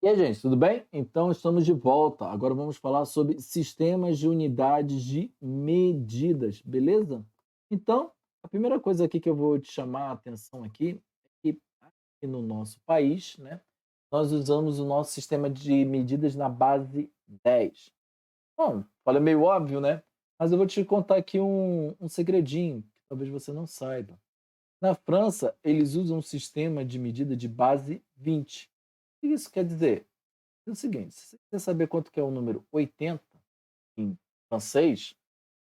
E aí, gente, tudo bem? Então, estamos de volta. Agora vamos falar sobre sistemas de unidades de medidas, beleza? Então, a primeira coisa aqui que eu vou te chamar a atenção aqui é que aqui no nosso país, né, nós usamos o nosso sistema de medidas na base 10. Bom, falei meio óbvio, né? Mas eu vou te contar aqui um segredinho que talvez você não saiba. Na França, eles usam um sistema de medida de base 20. O que isso quer dizer? É o seguinte, se você quiser saber quanto que é o número 80 em francês,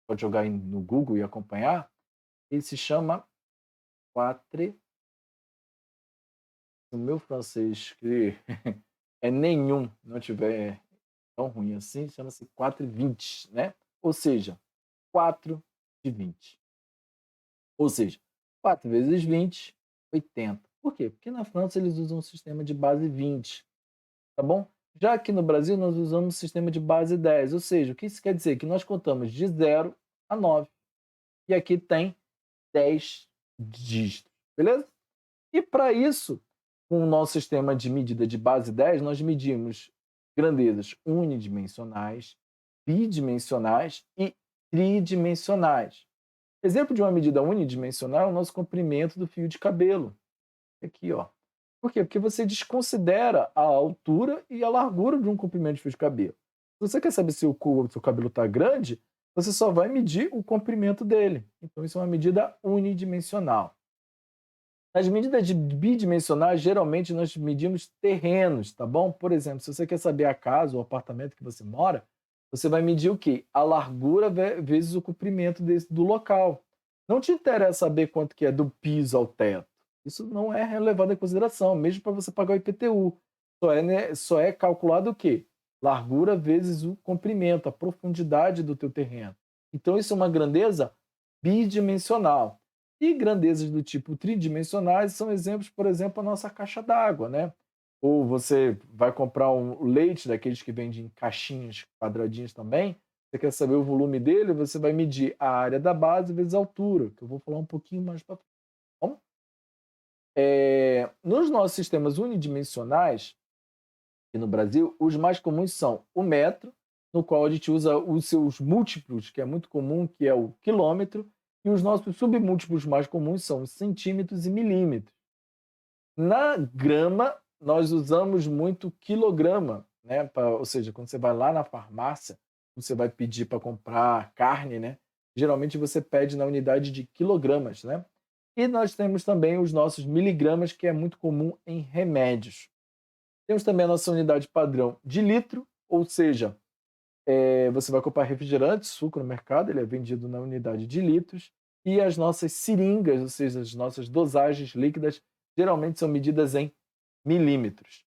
pode jogar aí no Google e acompanhar, ele se chama quatre. O meu francês, que é nenhum, não tiver tão ruim assim, chama-se 4,20, né? Ou seja, 4 de 20. Ou seja, 4 vezes 20, 80. Por quê? Porque na França eles usam um sistema de base 20. Tá bom? Já aqui no Brasil, nós usamos o sistema de base 10, ou seja, o que isso quer dizer? Que nós contamos de 0 a 9. E aqui tem 10 dígitos, beleza? E para isso, com o nosso sistema de medida de base 10, nós medimos grandezas unidimensionais, bidimensionais e tridimensionais. Exemplo de uma medida unidimensional é o nosso comprimento do fio de cabelo. Aqui, ó. Por quê? Porque você desconsidera a altura e a largura de um comprimento de fio de cabelo. Se você quer saber se o seu cabelo está grande, você só vai medir o comprimento dele. Então, isso é uma medida unidimensional. Nas medidas bidimensionais, geralmente nós medimos terrenos, tá bom? Por exemplo, se você quer saber a casa ou o apartamento que você mora, você vai medir o quê? A largura vezes o comprimento do local. Não te interessa saber quanto que é do piso ao teto. Isso não é levado em consideração, mesmo para você pagar o IPTU. Só é calculado o quê? Largura vezes o comprimento, a profundidade do teu terreno. Então, isso é uma grandeza bidimensional. E grandezas do tipo tridimensionais são exemplos, por exemplo, a nossa caixa d'água, né? Ou você vai comprar um leite daqueles que vendem em caixinhas quadradinhas também, você quer saber o volume dele, você vai medir a área da base vezes a altura, que eu vou falar um pouquinho mais para frente. Tá bom? Nos nossos sistemas unidimensionais, aqui no Brasil, os mais comuns são o metro, no qual a gente usa os seus múltiplos, que é muito comum, que é o quilômetro, e os nossos submúltiplos mais comuns são os centímetros e milímetros. Na grama, nós usamos muito quilograma, né? Ou seja, quando você vai lá na farmácia, você vai pedir para comprar carne, né? Geralmente você pede na unidade de quilogramas, né? E nós temos também os nossos miligramas, que é muito comum em remédios. Temos também a nossa unidade padrão de litro, ou seja, você vai comprar refrigerante, suco no mercado, ele é vendido na unidade de litros, e as nossas seringas, ou seja, as nossas dosagens líquidas, geralmente são medidas em milímetros,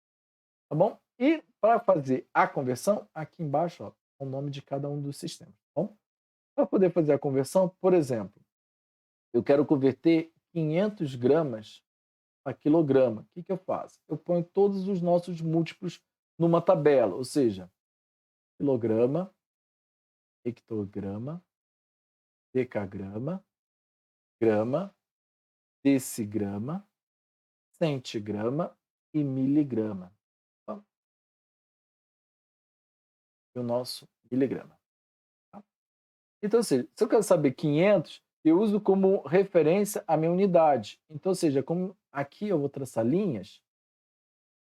tá bom? E para fazer a conversão, aqui embaixo, ó, o nome de cada um dos sistemas, tá bom? Para poder fazer a conversão, por exemplo, eu quero converter 500 gramas a quilograma. O que que eu faço? Eu ponho todos os nossos múltiplos numa tabela, ou seja, quilograma, hectograma, decagrama, grama, decigrama, centigrama e miligrama. Tá? E o nosso miligrama. Tá? Então, ou seja, se eu quero saber 500, eu uso como referência a minha unidade. Então, ou seja, como aqui eu vou traçar linhas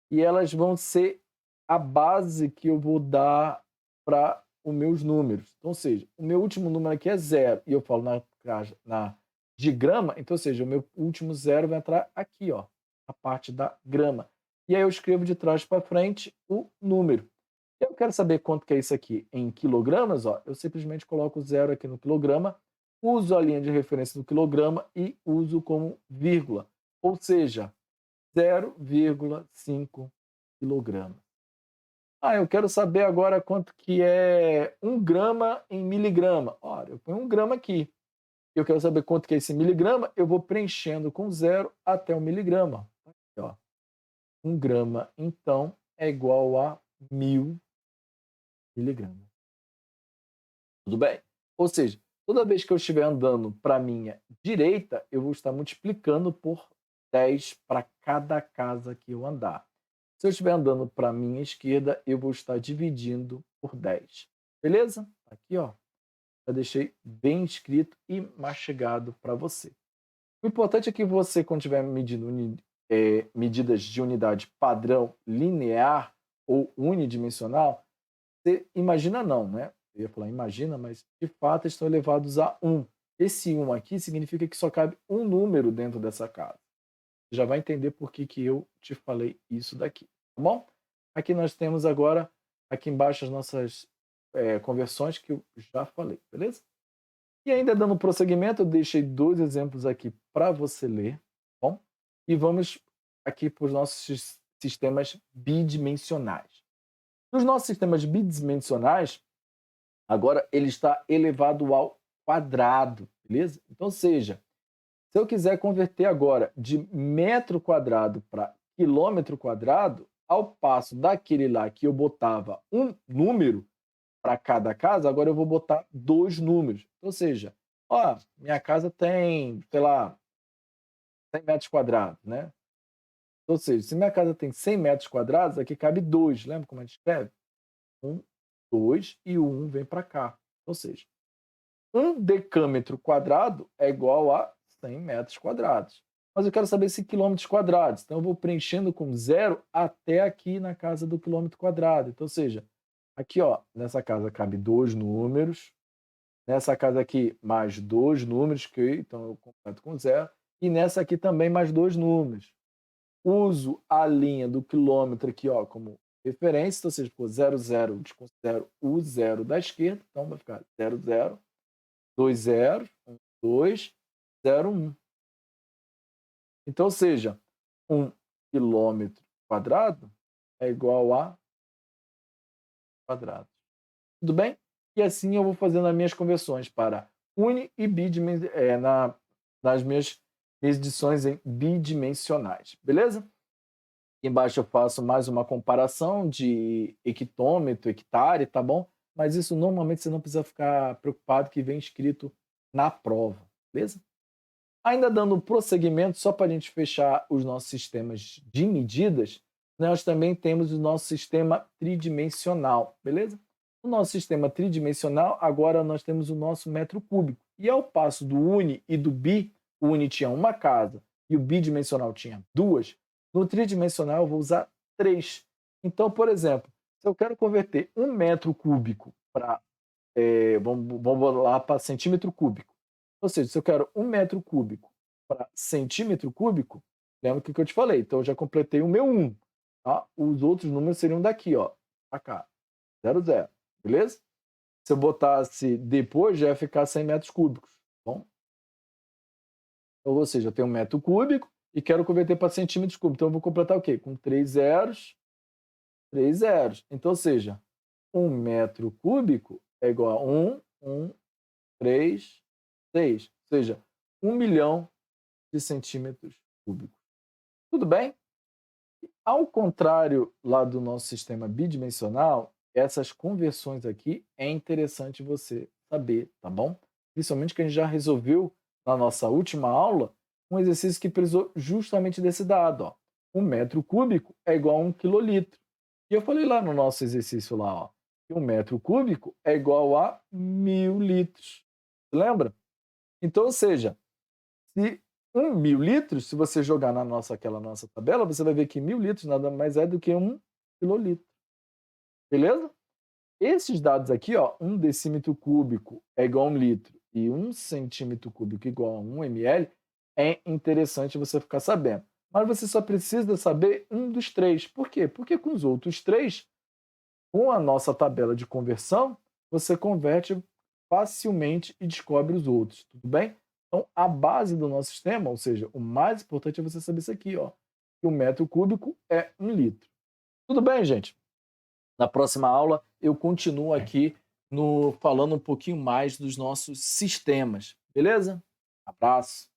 e elas vão ser a base que eu vou dar para os meus números. Então, ou seja, o meu último número aqui é zero e eu falo na de grama, então, ou seja, o meu último zero vai entrar aqui, ó, a parte da grama. E aí eu escrevo de trás para frente o número. Eu quero saber quanto que é isso aqui em quilogramas, ó, eu simplesmente coloco zero aqui no quilograma, uso a linha de referência do quilograma e uso como vírgula. Ou seja, 0,5 quilograma. Ah, eu quero saber agora quanto que é 1 grama em miligrama. Ora, eu ponho 1 grama aqui. Eu quero saber quanto que é esse miligrama, eu vou preenchendo com zero até o miligrama. Aqui, ó. 1 grama, então, é igual a 1000 miligramas. Tudo bem? Ou seja, toda vez que eu estiver andando para a minha direita, eu vou estar multiplicando por 10 para cada casa que eu andar. Se eu estiver andando para a minha esquerda, eu vou estar dividindo por 10. Beleza? Aqui, ó, já deixei bem escrito e mastigado para você. O importante é que você, quando estiver medindo medidas de unidade padrão linear ou unidimensional, você imagina não, né? Eu ia falar imagina, mas de fato estão elevados a 1. Esse 1 aqui significa que só cabe um número dentro dessa casa. Você já vai entender por que que eu te falei isso daqui, tá bom? Aqui nós temos agora, aqui embaixo, as nossas conversões que eu já falei, beleza? E ainda dando prosseguimento, eu deixei 2 exemplos aqui para você ler, tá bom? E vamos aqui para os nossos sistemas bidimensionais. Nos nossos sistemas bidimensionais, agora ele está elevado ao quadrado, beleza? Então, seja, se eu quiser converter agora de metro quadrado para quilômetro quadrado, ao passo daquele lá que eu botava um número para cada casa, agora eu vou botar 2 números. Ou seja, ó, minha casa tem, sei lá, 100 metros quadrados, né? Ou seja, se minha casa tem 100 metros quadrados, aqui cabe 2. Lembra como a gente escreve? 1, 2 e o 1 vem para cá. Ou seja, 1 decâmetro quadrado é igual a 100 metros quadrados. Mas eu quero saber se quilômetros quadrados. Então eu vou preenchendo com 0 até aqui na casa do quilômetro quadrado. Então, ou seja, aqui, ó, nessa casa cabe 2 números. Nessa casa aqui, mais 2 números, que então eu completo com 0. E nessa aqui também mais 2 números. Uso a linha do quilômetro aqui, ó, como referência. Então, ou seja, ficou 0, 0, eu desconsidero o 0 da esquerda. Então vai ficar 0, 0. 2 zeros, 1, 2, 0, 1. Então, ou seja, 1 quilômetro quadrado é igual a quadrado. Tudo bem? E assim eu vou fazendo as minhas conversões para uni e nas minhas medições em bidimensionais. Beleza? Aqui embaixo eu faço mais uma comparação de hectômetro, hectare, tá bom? Mas isso normalmente você não precisa ficar preocupado que vem escrito na prova, beleza? Ainda dando prosseguimento, só para a gente fechar os nossos sistemas de medidas, nós também temos o nosso sistema tridimensional, beleza? No nosso sistema tridimensional, agora nós temos o nosso metro cúbico. E ao passo do uni e do bi, o uni tinha uma casa e o bidimensional tinha 2, no tridimensional eu vou usar 3. Então, por exemplo, se eu quero converter 1 metro cúbico para, vamos lá para centímetro cúbico. Ou seja, se eu quero 1 metro cúbico para centímetro cúbico, lembra o que eu te falei? Então eu já completei o meu 1. Tá? Os outros números seriam daqui, ó, para cá. 0, 0. Beleza? Se eu botasse depois, já ia ficar 100 metros cúbicos. Tá bom? Então, ou seja, eu tenho 1 metro cúbico e quero converter para centímetros cúbicos. Então eu vou completar o quê? Com 3 zeros, 3 zeros. Então, ou seja, 1 metro cúbico é igual a 1, 1, 3, 6. Ou seja, 1 milhão de centímetros cúbicos. Tudo bem? Ao contrário lá do nosso sistema bidimensional, essas conversões aqui é interessante você saber, tá bom? Principalmente que a gente já resolveu na nossa última aula um exercício que precisou justamente desse dado, ó. 1 metro cúbico é igual a 1 quilolitro. E eu falei lá no nosso exercício lá, ó, que 1 metro cúbico é igual a 1000 litros. Lembra? Então, ou seja, se 1.000 litros, se você jogar aquela nossa tabela, você vai ver que 1.000 litros nada mais é do que 1 quilolitro. Beleza? Esses dados aqui, ó, 1 decímetro cúbico é igual a 1 litro e 1 centímetro cúbico igual a 1 ml, é interessante você ficar sabendo. Mas você só precisa saber um dos 3. Por quê? Porque com os outros 3, com a nossa tabela de conversão, você converte facilmente e descobre os outros, tudo bem? Então, a base do nosso sistema, ou seja, o mais importante é você saber isso aqui, ó, que 1 metro cúbico é 1 litro. Tudo bem, gente? Na próxima aula, eu continuo aqui falando um pouquinho mais dos nossos sistemas, beleza? Abraço!